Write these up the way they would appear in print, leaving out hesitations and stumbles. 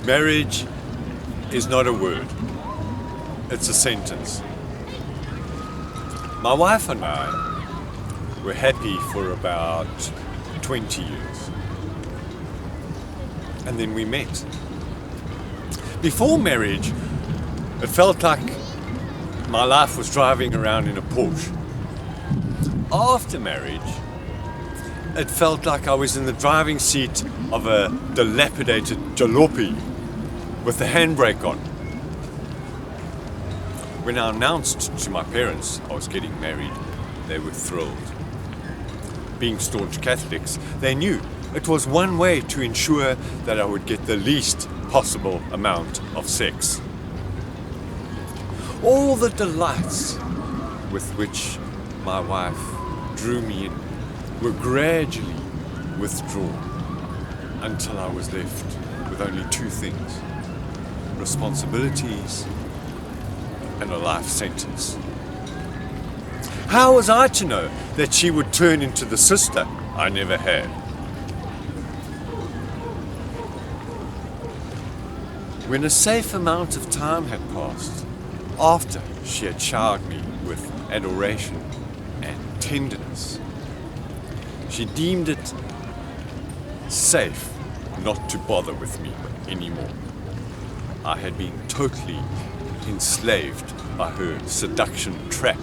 Marriage is not a word, it's a sentence. My wife and I were happy for about 20 years. And then we met. Before marriage, it felt like my life was driving around in a Porsche. After marriage, it felt like I was in the driving seat of a dilapidated jalopy with the handbrake on. When I announced to my parents I was getting married, they were thrilled. Being staunch Catholics, they knew it was one way to ensure that I would get the least possible amount of sex. All the delights with which my wife drew me in were gradually withdrawn until I was left with only two things: responsibilities and a life sentence. How was I to know that she would turn into the sister I never had? When a safe amount of time had passed, after she had showered me with adoration and tenderness, she deemed it safe not to bother with me anymore. I had been totally enslaved by her seduction trap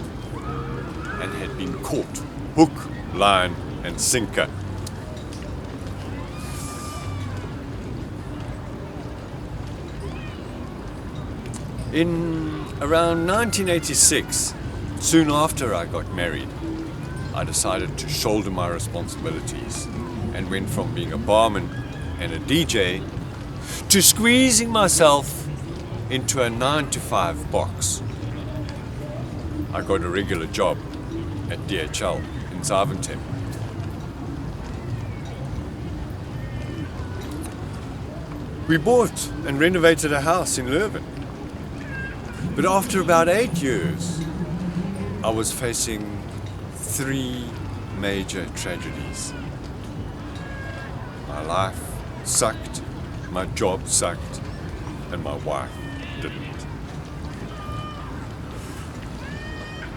and had been caught hook, line, and sinker. In around 1986, soon after I got married, I decided to shoulder my responsibilities and went from being a barman and a DJ to squeezing myself into a 9-to-5 box. I got a regular job at DHL in Zaventem. We bought and renovated a house in Leuven. But after about 8 years, I was facing 3 major tragedies. My life sucked, my job sucked, and my wife didn't.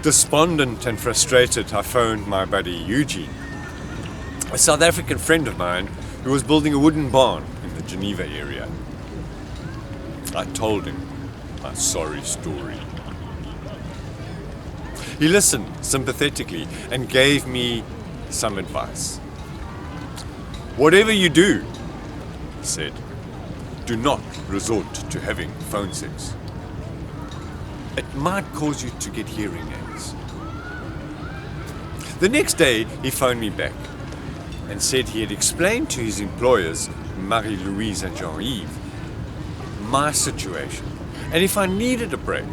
Despondent and frustrated, I phoned my buddy Eugene, a South African friend of mine who was building a wooden barn in the Geneva area. I told him my sorry story. He listened sympathetically and gave me some advice. Whatever you do, he said, do not resort to having phone sex. It might cause you to get hearing aids. The next day, he phoned me back and said he had explained to his employers, Marie-Louise and Jean-Yves, my situation. And if I needed a break,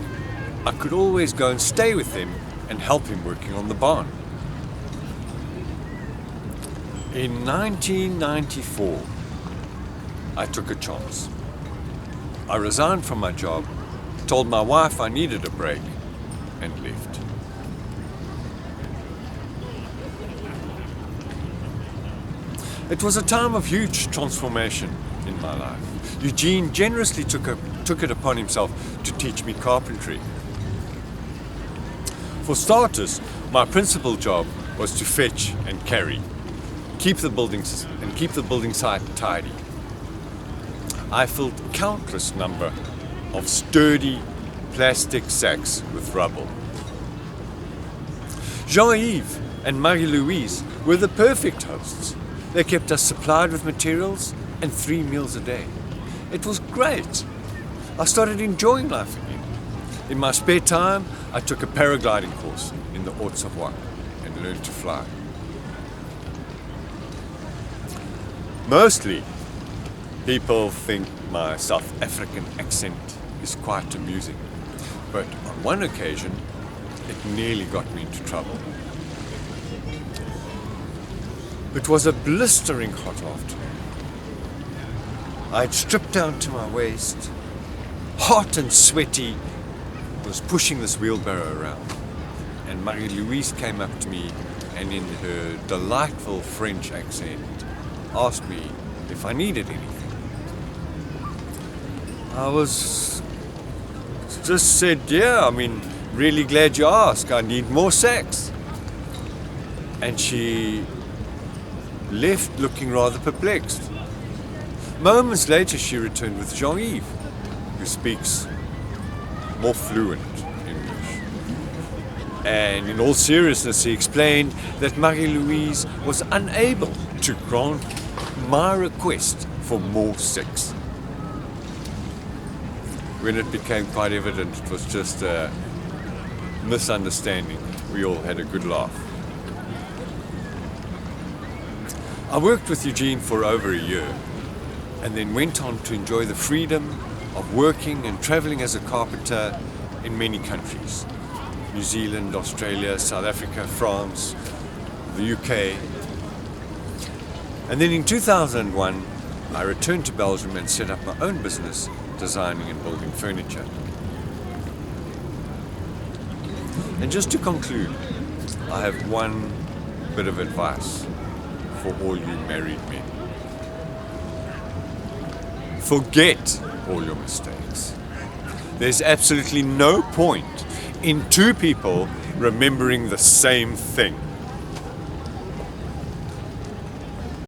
I could always go and stay with them and help him working on the barn. In 1994, I took a chance. I resigned from my job, told my wife I needed a break, and left. It was a time of huge transformation in my life. Eugene generously took it upon himself to teach me carpentry. For starters, my principal job was to fetch and carry, keep the building site tidy. I filled countless number of sturdy plastic sacks with rubble. Jean-Yves and Marie-Louise were the perfect hosts. They kept us supplied with materials and 3 meals a day. It was great. I started enjoying life again. In my spare time, I took a paragliding course in the Haute-Savoie and learned to fly. Mostly, people think my South African accent is quite amusing, but on one occasion, it nearly got me into trouble. It was a blistering hot afternoon. I had stripped down to my waist, hot and sweaty, was pushing this wheelbarrow around, and Marie-Louise came up to me and in her delightful French accent asked me if I needed anything. I was just said, yeah, I mean, really glad you asked. I need more sex. And she left looking rather perplexed. Moments later, she returned with Jean-Yves, who speaks more fluent English. And in all seriousness, he explained that Marie-Louise was unable to grant my request for more sex. When it became quite evident it was just a misunderstanding, we all had a good laugh. I worked with Eugene for over a year and then went on to enjoy the freedom of working and traveling as a carpenter in many countries. New Zealand, Australia, South Africa, France, the UK. And then in 2001, I returned to Belgium and set up my own business, designing and building furniture. And just to conclude, I have one bit of advice for all you married men. Forget all your mistakes. There's absolutely no point in two people remembering the same thing.